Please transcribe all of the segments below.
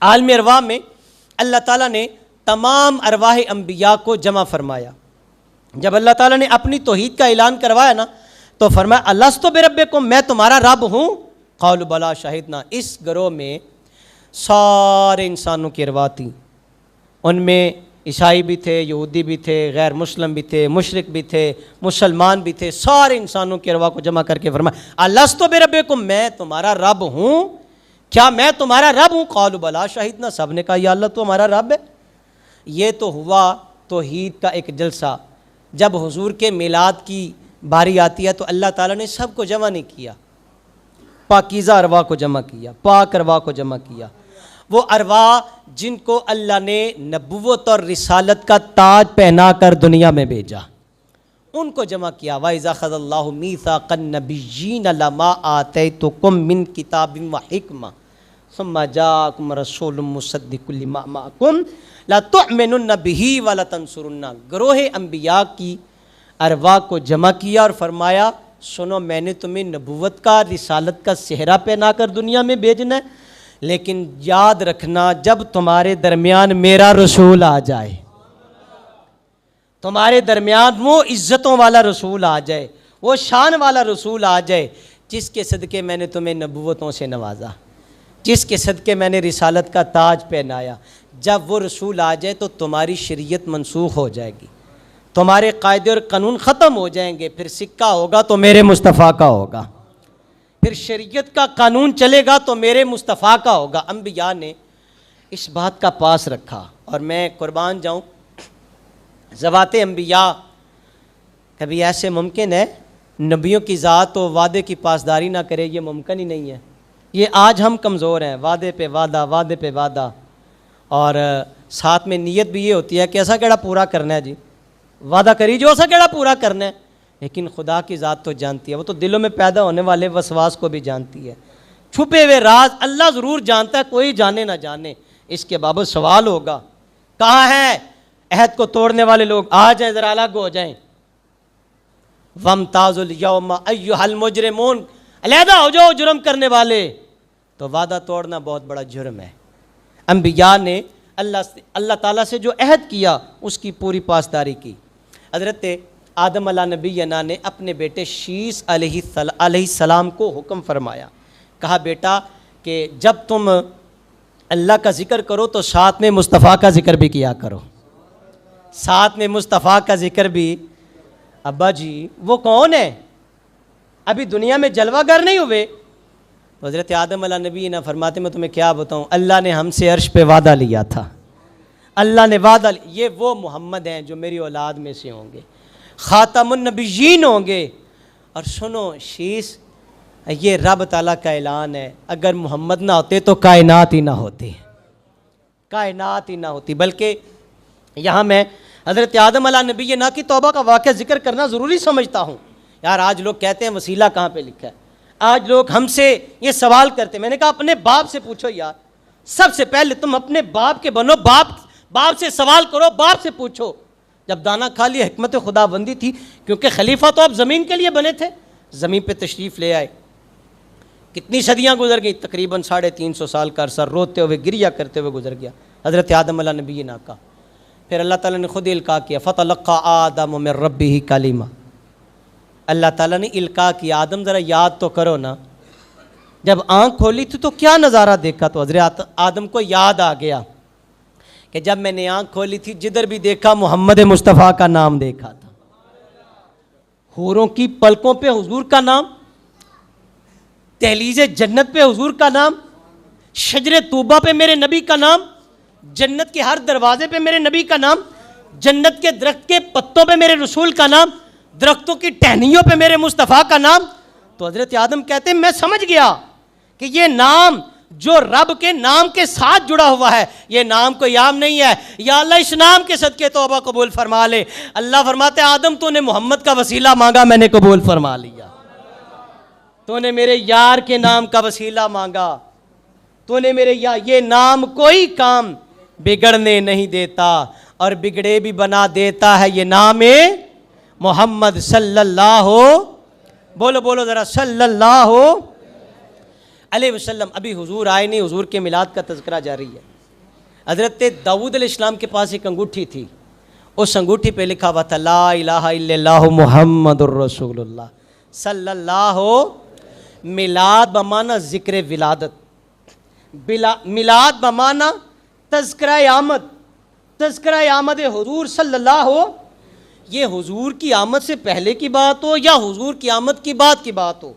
आलम अरवाह में अल्लाह ताला ने तमाम अरवाह अंबिया को जमा फरमाया। जब अल्लाह ताला ने अपनी तौहीद का ऐलान करवाया ना तो फरमाया अलस्तु बिरब्बिकुम, मैं तुम्हारा रब हूँ। क़ालू बला शहीदना। इस ग्रोह में सारे इंसानों की अरवाह थी, उनमें ईसाई भी थे, यहूदी भी थे, गैर मुस्लिम भी थे, मुशरिक भी थे, मुसलमान भी थे। सारे इंसानों की अरवाह को जमा करके फरमाया अलस्तु बिरब्बिकुम, मैं तुम्हारा रब हूँ, क्या मैं तुम्हारा रब हूँ? क़ालू बला शहीदना। सब ने कहा या अल्लाह तो हमारा रब है। ये तो हुआ तौहीद का एक जलसा। जब हुजूर के मिलाद की बारी आती है तो अल्लाह ताला ने सबको जमा नहीं किया, पाकीज़ा अरवाह को जमा किया, पाक अरवाह को जमा किया। वो अरवाह जिनको अल्लाह ने नबुव्वत और रिसालत का ताज पहना कर दुनिया में भेजा, उनको जमा किया। वइज़ा ख़ज़ल्लाहु मीसाक़न नबिय्यीन लमा आतैतुकुम मिन किताबिन व हिकमा सुम्मा जाअकुम रसूलुम मुसद्दिक़ुल लिमा मअकुम ला तुअमिनुन्न बिही व ला तंसुरुन्ना। ग्रोह अंबिया की अरवाह को जमा किया और फरमाया सुनो, मैंने तुम्हें नबुव्वत का रिसालत का सेहरा पहना कर दुनिया में भेजना है, लेकिन याद रखना जब तुम्हारे दरमियान मेरा रसूल आ जाए, तुम्हारे दरमियान वो इज़्ज़तों वाला रसूल आ जाए, वो शान वाला रसूल आ जाए, जिसके सदक़े मैंने तुम्हें नबुव्वतों से नवाजा, जिसके सदक़े मैंने रिसालत का ताज पहनाया, जब वो रसूल आ जाए तो तुम्हारी शरीयत मनसूख हो जाएगी, तुम्हारे कायदे और कानून ख़त्म हो जाएंगे। फिर सिक्का होगा तो मेरे मुस्तफ़ा का होगा, फिर शरीयत का कानून चलेगा तो मेरे मुस्तफ़ा का होगा। अंबिया ने इस बात का पास रखा और मैं कुर्बान जाऊँ, ज़वात अंबिया कभी ऐसे मुमकिन है नबियों की ज़ात तो वादे की पासदारी ना करे, ये मुमकिन ही नहीं है। ये आज हम कमज़ोर हैं, वादे पे वादा, वादे पे वादा, और साथ में नीयत भी ये होती है कि ऐसा केड़ा पूरा करना है जी, वादा करी जो ऐसा केड़ा पूरा करना है। लेकिन खुदा की ज़ात तो जानती है, वो तो दिलों में पैदा होने वाले वसवास को भी जानती है। छुपे हुए राज अल्लाह ज़रूर जानता है, कोई जाने ना जाने। इसके बाबत सवाल होगा, कहाँ है अहद को तोड़ने वाले लोग? आ जाए, ज़रा अलग हो जाएं। वमताज़ुल यौमा अय्युहल मुजरिमून, अलहदा हो जाओ जुर्म करने वाले। तो वादा तोड़ना बहुत बड़ा जुर्म है। अंबिया ने अल्लाह ताला से जो अहद किया उसकी पूरी पासदारी की। हज़रत आदम अला नबीना ने अपने बेटे शीस अलैहिस्सलाम को हुक्म फरमाया, कहा बेटा कि जब तुम अल्लाह का ज़िक्र करो तो साथ में मुस्तफ़ा का ज़िक्र भी किया करो, साथ में मुस्तफ़ा का ज़िक्र भी। अब्बा जी वो कौन है? अभी दुनिया में जलवागर नहीं हुए। तो हज़रत आदम अला नबी ना फरमाते मैं तुम्हें क्या बताऊँ, अल्लाह ने हमसे अर्श पे वादा लिया था, अल्लाह ने वादा, ये वो मोहम्मद हैं जो मेरी औलाद में से होंगे, ख़ातमुन नबिय्यीन होंगे। और सुनो शीस, ये रब ताला का ऐलान है, अगर मोहम्मद ना होते तो कायनात ही ना होती, कायनात ही ना होती। बल्कि यहाँ मैं हज़रत आदम अला नबी ना की तौबा का वाक़या ज़िक्र करना ज़रूरी समझता हूँ। यार आज लोग कहते हैं वसीला कहाँ पे लिखा है, आज लोग हमसे ये सवाल करते हैं। मैंने कहा अपने बाप से पूछो यार, सबसे पहले तुम अपने बाप के बनो, बाप से सवाल करो, बाप से पूछो। जब दाना खा लिया हिकमत खुदाबंदी थी, क्योंकि खलीफा तो आप ज़मीन के लिए बने थे, ज़मीन पे तशरीफ़ ले आए। कितनी सदियाँ गुजर गई, तकरीबन 350 साल का अरसा रोते हुए गिरिया करते हुए गुजर गया हज़रत आदम अला नबी ना का। फिर अल्लाह ताला ने खुद इल्का किया, फ़तलक़्क़ा आदम मिन रब्बिही कलिमा। अल्लाह ताला ने इल्का किया, आदम ज़रा याद तो करो ना, जब आँख खोली थी तो क्या नज़ारा देखा? तो हज़रत आदम को याद आ गया कि जब मैंने आँख खोली थी जिधर भी देखा मोहम्मद मुस्तफ़ा का नाम देखा था, हूरों की पलकों पे हुजूर का नाम, दहलीज़े जन्नत पे हुजूर का नाम, शजरे तूबा पे मेरे नबी का नाम, जन्नत के हर दरवाजे पे मेरे नबी का नाम, जन्नत के दरख्त के पत्तों पे मेरे रसूल का नाम, दरख्तों की टहनियों पे मेरे मुस्तफ़ा का नाम। तो हज़रत आदम कहते हैं मैं समझ गया कि ये नाम जो रब के नाम के साथ जुड़ा हुआ है, ये नाम कोई आम नहीं है। या अल्लाह इस नाम के सदके तौबा कबूल फरमा ले। अल्लाह फरमाते आदम तूने मोहम्मद का वसीला मांगा, मैंने कबूल फरमा लिया। तूने मेरे यार के नाम का वसीला मांगा, तूने मेरे यार, ये नाम कोई काम बिगड़ने नहीं देता और बिगड़े भी बना देता है। ये नाम है मोहम्मद सल्लल्लाहु, बोलो बोलो ज़रा, सल्लल्लाहु अलैहि वसल्लम। अभी हुजूर आए नहीं, हुजूर के मिलाद का तज़किरा जारी है। हज़रत दाऊद अलैहिस्सलाम के पास एक अंगूठी थी, उस अंगूठी पे लिखा हुआ था ला इलाहा इल्लल्लाहु मुहम्मदुर रसूलुल्लाह सल्लल्लाहु। मिलाद बमाना ज़िक्र विलादत, मिलाद बमाना तज़किरा आमद, तज़किरा आमद हुज़ूर सल्लल्लाहु। ये हुज़ूर की आमद से पहले की बात हो या हुज़ूर की आमद की बाद की बात हो,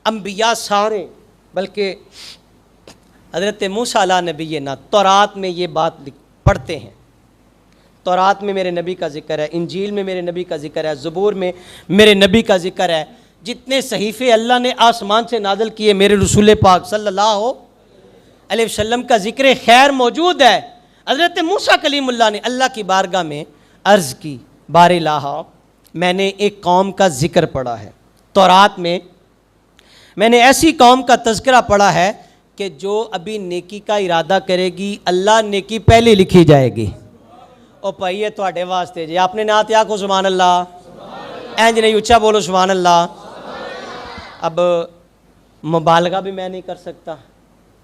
अम्बिया सारे, बल्कि हज़रत मूसा अला नबी ना तौरात में ये बात पढ़ते हैं। तौरात में मेरे नबी का जिक्र है, इंजील में मेरे नबी का जिक्र है, ज़बूर में मेरे नबी का जिक्र है। जितने सहीफ़े अल्लाह ने आसमान से नाज़िल किए मेरे रसूल पाक सल्लल्लाहु अलैहि वसल्लम का जिक्र खैर मौजूद है। हज़रत मूसा कलीमुल्लाह ने अल्लाह की बारगाह में अर्ज़ की, बारे लाहा, मैंने एक कौम का जिक्र पढ़ा है तौरात में, मैंने ऐसी कौम का तज़किरा पढ़ा है कि जो अभी नेकी का इरादा करेगी अल्लाह नेकी पहले लिखी जाएगी। ओ भाई ये थोड़े वास्ते जी, आपने नात या को सुभान अल्लाह, इंज नहीं उच्चा बोलो सुभान अल्लाह। अब मुबालगा भी मैं नहीं कर सकता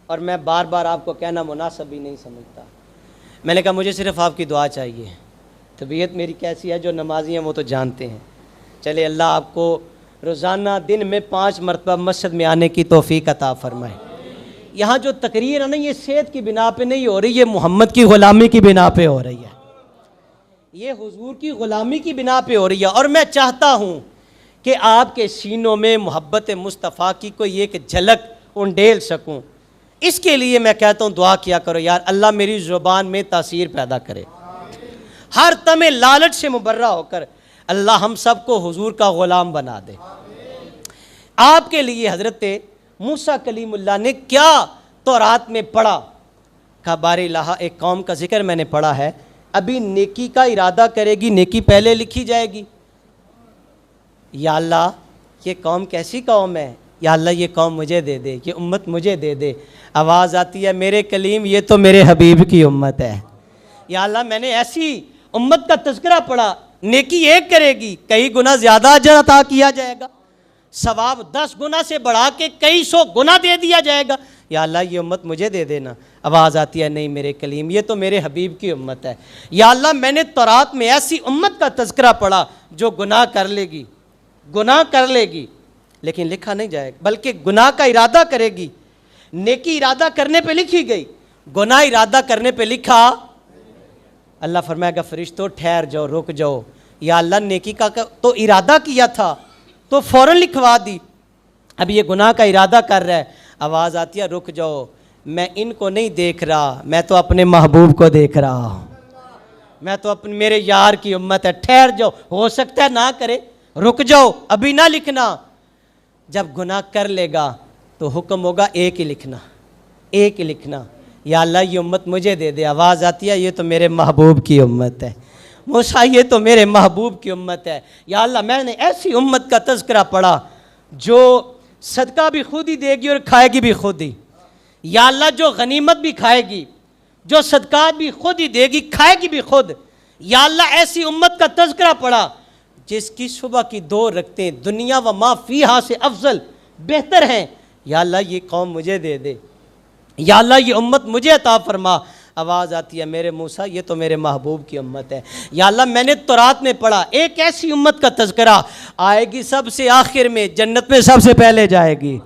और मैं बार बार आपको कहना मुनासिब भी नहीं समझता। मैंने कहा मुझे सिर्फ आपकी दुआ चाहिए। तबीयत मेरी कैसी है, जो नमाजी हैं वो तो जानते हैं। चले अल्लाह आपको रोज़ाना दिन में 5 मरतबा मस्जिद में आने की तौफीक अता फरमाए। यहाँ जो तकरीर है ना, ये सेहत की बिना पे नहीं हो रही, ये मोहम्मद की ग़ुलामी की बिना पे हो रही है, ये हुजूर की ग़ुलामी की बिना पे हो रही है। और मैं चाहता हूँ कि आपके सीनों में मोहब्बत मुस्तफ़ा की कोई एक झलक उंडेल सकूँ। इसके लिए मैं कहता हूँ दुआ किया करो यार, अल्लाह मेरी ज़ुबान में तासीर पैदा करे, हर तमे लालच से मुबर्रा होकर अल्लाह हम सबको हुजूर का ग़ुलाम बना दे। आपके लिए हज़रत मूसा कलीमुल्लाह ने क्या तौरात में पढ़ा, कहा बारी लाहा, एक कौम का जिक्र मैंने पढ़ा है, अभी नेकी का इरादा करेगी नेकी पहले लिखी जाएगी। या अल्लाह ये कौम कैसी कौम है, या अल्लाह ये कौम मुझे दे दे, ये उम्मत मुझे दे दे। आवाज़ आती है मेरे कलीम ये तो मेरे हबीब की उम्मत है। या अल्लाह मैंने ऐसी उम्मत का तज़किरा पढ़ा, नेकी एक करेगी कई गुना ज़्यादा अजर अता किया जाएगा, सवाब 10 गुना से बढ़ा के कई 100 गुना दे दिया जाएगा। या अल्लाह ये उम्मत मुझे दे देना। आवाज़ आती है नहीं मेरे कलीम ये तो मेरे हबीब की उम्मत है। या अल्लाह मैंने तौरात में ऐसी उम्मत का तज़किरा पढ़ा जो गुनाह कर लेगी, गुनाह कर लेगी लेकिन लिखा नहीं जाएगा, बल्कि गुनाह का इरादा करेगी, नेकी इरादा करने पे लिखी गई, गुनाह इरादा करने पे लिखा। अल्लाह फरमाएगा फरिश्तों ठहर जाओ, रुक जाओ। या अल्लाह नेकी का तो इरादा किया था तो फ़ौरन लिखवा दी, अब ये गुनाह का इरादा कर रहा है। आवाज़ आती है रुक जाओ, मैं इनको नहीं देख रहा, मैं तो अपने महबूब को देख रहा हूँ, मैं तो अपने मेरे यार की उम्मत है, ठहर जाओ, हो सकता है ना करे, रुक जाओ अभी ना लिखना। जब गुनाह कर लेगा तो हुक्म होगा एक ही लिखना, एक ही लिखना। या अल्लाह ये उम्मत मुझे दे दे। आवाज़ आती है ये तो मेरे महबूब की उम्मत है, मूसा ये तो मेरे महबूब की उम्मत है। या अल्लाह मैंने ऐसी उम्मत का तज़किरा पढ़ा जो सदका भी खुद ही देगी और खाएगी भी खुद ही। या अल्लाह जो गनीमत भी खाएगी, जो सदकात भी खुद ही देगी, खाएगी भी खुद। या अल्लाह ऐसी उम्मत का तज़किरा पढ़ा जिसकी सुबह की 2 रकतें दुनिया व मा फीहा से अफजल बेहतर हैं। या अल्लाह ये कौम मुझे दे दे, या अल्लाह ये उम्मत मुझे अता फरमा। आवाज़ आती है मेरे मूसा ये तो मेरे महबूब की उम्मत है। या अल्लाह मैंने तौरात में पढ़ा एक ऐसी उम्मत का तज़किरा आएगी सबसे आखिर में, जन्नत में सबसे पहले जाएगी,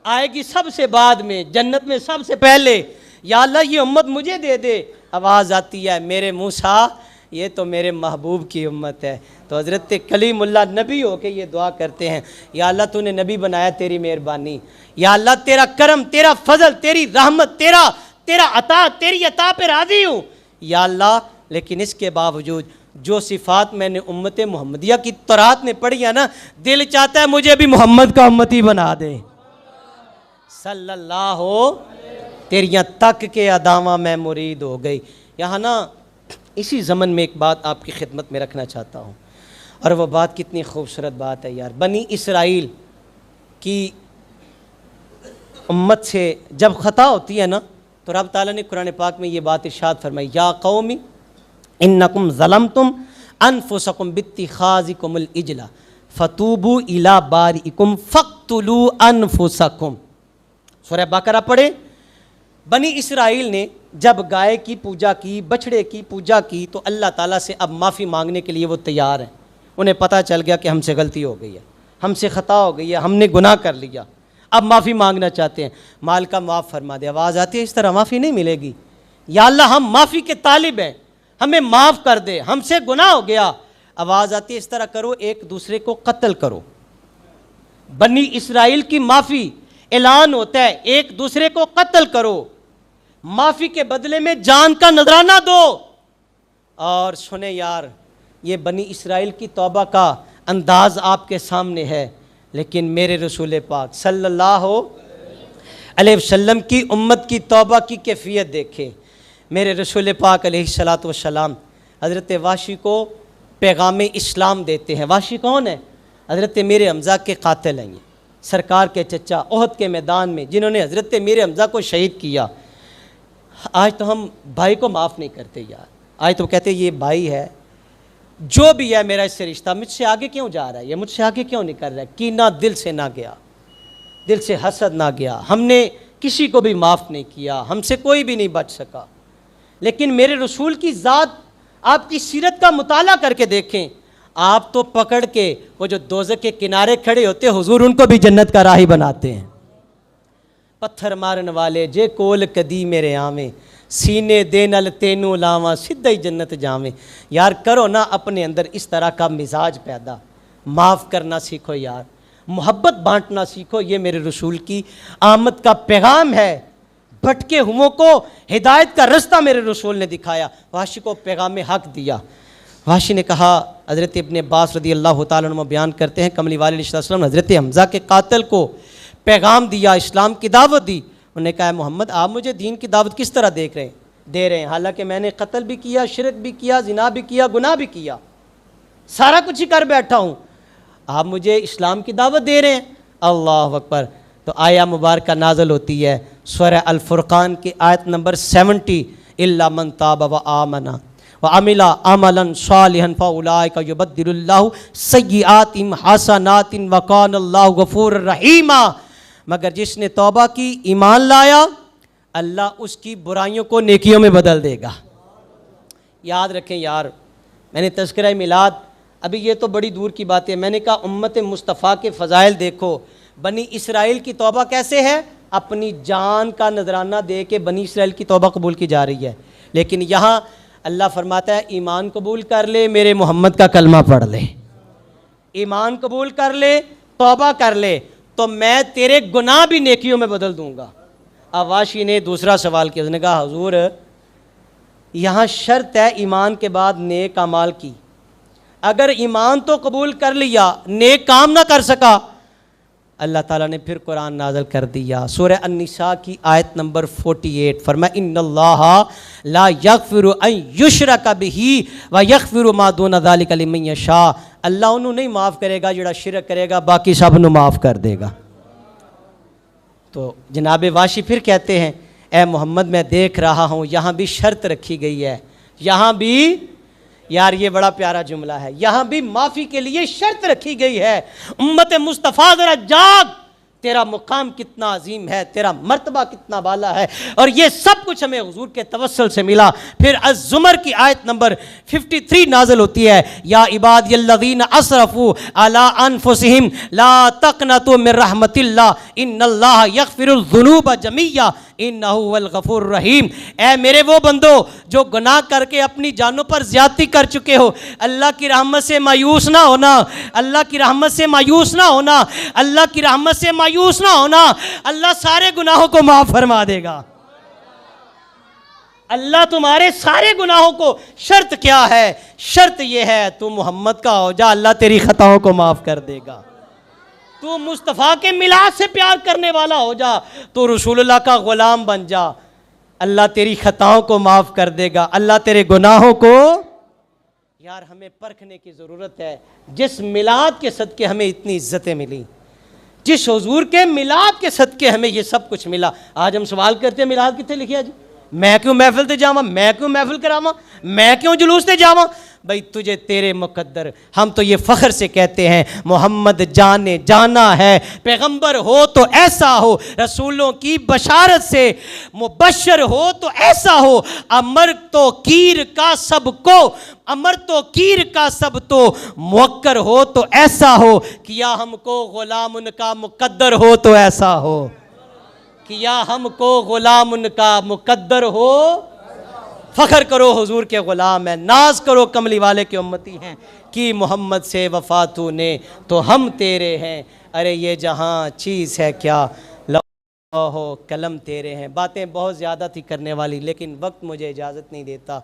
आएगी सबसे बाद में, जन्नत में सबसे पहले। या अल्लाह ये उम्मत मुझे दे दे। आवाज़ आती है मेरे मूसा ये तो मेरे महबूब की उम्मत है। तो हज़रत कलीमुल्लाह नबी हो के ये दुआ करते हैं, या अल्लाह तूने नबी बनाया तेरी मेहरबानी, या अल्लाह तेरा करम, तेरा फजल, तेरी रहमत, तेरा अता, तेरी अता पे राज़ी हूँ। या अल्लाह लेकिन इसके बावजूद जो सिफ़ात मैंने उम्मत मोहम्मदिया की तौरात में पढ़ी है ना, दिल चाहता है मुझे भी मोहम्मद का उम्मती बना दे सल्लल्लाहु। तेरियाँ तक के अदावा मैं मुरीद हो गई। यहाँ ना इसी ज़मन में एक बात आपकी खिदमत में रखना चाहता हूँ, और वह बात कितनी खूबसूरत बात है यार। बनी इसराइल की उम्मत से जब ख़ता होती है ना, तो रब ताला ने कुरान पाक में ये बात इरशाद फरमाई, या कौमी इन्नकुम ज़लमतुम अनफुसकुम बित्तिखाज़िकुमुल इजला फतूबू इला बारिकुम फ़क़्तुलू अनफुसकुम। सूरह बकरा पढ़े, बनी इसराइल ने जब गाय की पूजा की, बछड़े की पूजा की, तो अल्लाह ताला से अब माफ़ी मांगने के लिए वो तैयार हैं। उन्हें पता चल गया कि हमसे गलती हो गई है, हमसे ख़ता हो गई है, हमने गुनाह कर लिया, अब माफ़ी मांगना चाहते हैं। मालिका माफ़ फरमा दे। आवाज़ आती है, इस तरह माफ़ी नहीं मिलेगी। या अल्लाह हम माफ़ी के तालिब हैं, हमें माफ़ कर दे, हमसे गुनाह हो गया। आवाज़ आती है, इस तरह करो, एक दूसरे को कत्ल करो। बनी इसराइल की माफ़ी, ऐलान होता है, एक दूसरे को कत्ल करो, माफ़ी के बदले में जान का नजराना दो। और सुने यार, ये बनी इसराइल की तौबा का अंदाज आपके सामने है, लेकिन मेरे रसूल पाक सल्लल्लाहु अलैहि वसल्लम की उम्मत की तौबा की कैफियत देखें। मेरे रसूल पाक अलैहिस्सलातु वस्सलाम हज़रत वाशी को पैगाम इस्लाम देते हैं। वाशी कौन है? हज़रत मीर हमज़ा के कातिल हैं, ये सरकार के चचा, ओहद के मैदान में जिन्होंने हज़रत मीर हमज़ा को शहीद किया। आज तो हम भाई को माफ़ नहीं करते यार। आज तो कहते ये भाई है, जो भी है मेरा इससे रिश्ता, मुझसे आगे क्यों जा रहा है, ये मुझसे आगे क्यों नहीं कर रहा है। कीना दिल से ना गया, दिल से हसद ना गया, हमने किसी को भी माफ़ नहीं किया, हमसे कोई भी नहीं बच सका। लेकिन मेरे रसूल की ज़ात, आपकी सीरत का मुताला करके देखें, आप तो पकड़ के वो जो दोज़ख के किनारे खड़े होते, हुजूर उनको भी जन्नत का राही बनाते हैं। पत्थर मारन वाले जे कोल कदी मेरे आवे, सीने दे नल तेनू लावा, सीधा ही जन्नत जावे। यार करो ना अपने अंदर इस तरह का मिजाज पैदा, माफ़ करना सीखो यार, मोहब्बत बांटना सीखो। ये मेरे रसूल की आमद का पैगाम है। भटके हुओं को हिदायत का रास्ता मेरे रसूल ने दिखाया। वाशी को पैगाम हक दिया। वाशी ने कहा, हज़रत इब्ने अब्बास रदी अल्लाह तआला अन्हु बयान करते हैं, कमली वाले अलैहिस्सलाम हज़रत हमज़ा के कातिल को पैगाम दिया, इस्लाम की दावत दी। उन्होंने कहा, मोहम्मद आप मुझे दीन की दावत किस तरह दे रहे हैं, हालांकि मैंने कत्ल भी किया, शिरक भी किया, जिना भी किया, गुनाह भी किया, सारा कुछ ही कर बैठा हूँ, आप मुझे इस्लाम की दावत दे रहे हैं। अल्लाह अकबर। तो आया मुबारक नाज़िल होती है सूरह अल फुरक़ान की आयत नंबर 70, इल्ला मन ताब व आमना व अमिला अमलन सालिहन फउलाइका युबद्दिलुल्लाहु सय्यिआतिहिम हसनातिन व कानल्लाहु गफूर रहीमा। मगर जिसने तौबा की, ईमान लाया, अल्लाह उसकी बुराइयों को नेकियों में बदल देगा। याद रखें यार, मैंने तज़किरा मिलाद, अभी ये तो बड़ी दूर की बात है, मैंने कहा उम्मत मुस्तफ़ा के फ़ज़ाइल देखो। बनी इसराइल की तौबा कैसे है? अपनी जान का नजराना दे के बनी इसराइल की तौबा कबूल की जा रही है। लेकिन यहाँ अल्लाह फरमाता है, ईमान कबूल कर ले, मेरे मोहम्मद का कलमा पढ़ ले, ईमान कबूल कर ले, तौबा कर ले, तो मैं तेरे गुनाह भी नेकियों में बदल दूंगा। अवाशी ने दूसरा सवाल किया, उसने कहा हुजूर यहाँ शर्त है ईमान के बाद नेक अमाल की, अगर ईमान तो कबूल कर लिया, नेक काम ना कर सका, अल्लाह ताला ने फिर कुरान नाज़िल कर दिया। सूरह अन-निसा की आयत नंबर 48 फरमाया, इन्नल्लाहा ला यग़फ़िरु अन युशरका बिही व यग़फ़िरु मा दूना ज़ालिका लिमन यशा। अल्लाह उन्होंने नहीं माफ़ करेगा जिहड़ा शिरक करेगा, बाकी सब नूं माफ़ कर देगा। तो जनाब वाशी फिर कहते हैं, ए मोहम्मद मैं देख रहा हूँ यहाँ भी शर्त रखी गई है, यहाँ भी, यार ये बड़ा प्यारा जुमला है, यहाँ भी माफ़ी के लिए शर्त रखी गई है। उम्मत मुस्तफ़ा ज़रा जाग, तेरा मुकाम कितना अजीम है, तेरा मर्तबा कितना बाला है, और ये सब कुछ हमें हुजूर के तवस्सुल से मिला। फिर अज़-ज़ुमर की आयत नंबर 53 नाज़िल होती है, या इबादियल्लज़ीना असरफ़ू अला अनफुसिहिम ला तक़नतू मिन रहमतिल्लाह इन्नल्लाह यग़फ़िरुज़ ज़ुनूब जमीआ इन्नहु हुवल गफूर रहीम। ए मेरे वो बंदो जो गुनाह करके अपनी जानों पर ज्यादती कर चुके हो, अल्लाह की रहमत से मायूस ना होना, अल्लाह की रहमत से मायूस ना होना, अल्लाह की रहमत से मायूस ना होना। अल्लाह सारे गुनाहों को माफ फरमा देगा। अल्लाह तुम्हारे सारे गुनाहों को, शर्त क्या है? शर्त यह है तू मोहम्मद का हो जा, अल्लाह तेरी खताओं को माफ कर देगा। तू मुस्तफ़ा के मिलाद से प्यार करने वाला हो जा, तो रसूलुल्लाह का गुलाम बन जा, अल्लाह तेरी खताओं को माफ़ कर देगा, अल्लाह तेरे गुनाहों को। यार हमें परखने की ज़रूरत है, जिस मिलाद के सदके हमें इतनी इज्जतें मिली, जिस हुजूर के मिलाद के सदके हमें ये सब कुछ मिला। आज हम सवाल करते हैं मिलाद कितने लिखिया जी, मैं क्यों महफिल ते जावा, मैं क्यों महफिल करावा, मैं क्यों जुलूस ते जावा। भाई तुझे तेरे मुकद्दर। हम तो ये फ़ख्र से कहते हैं मोहम्मद जाने जाना है, पैगंबर हो तो ऐसा हो, रसूलों की बशारत से मुबश्शर हो तो ऐसा हो, अमर तो कीर का सबको, अमर तो कीर का सब तो मुवक्कर हो तो ऐसा हो, किया हमको गुलाम उनका मुकद्दर हो तो ऐसा हो, किया हमको गुलाम उनका मुकद्दर हो। फ़ख्र करो हुजूर के ग़ुलाम हैं, नाज करो कमली वाले के उम्मती हैं, कि मोहम्मद से वफ़ा तूने तो हम तेरे हैं, अरे ये जहाँ चीज़ है क्या लौहो कलम तेरे हैं। बातें बहुत ज़्यादा थी करने वाली, लेकिन वक्त मुझे इजाज़त नहीं देता।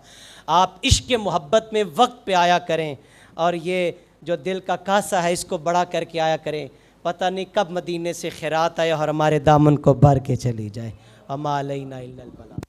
आप इश्क़ मोहब्बत में वक्त पे आया करें, और ये जो दिल का कासा है इसको बड़ा करके आया करें। पता नहीं कब मदीने से खैरात आए और हमारे दामन को भर के चली जाए। अमा अलैना इल्लल बलाग।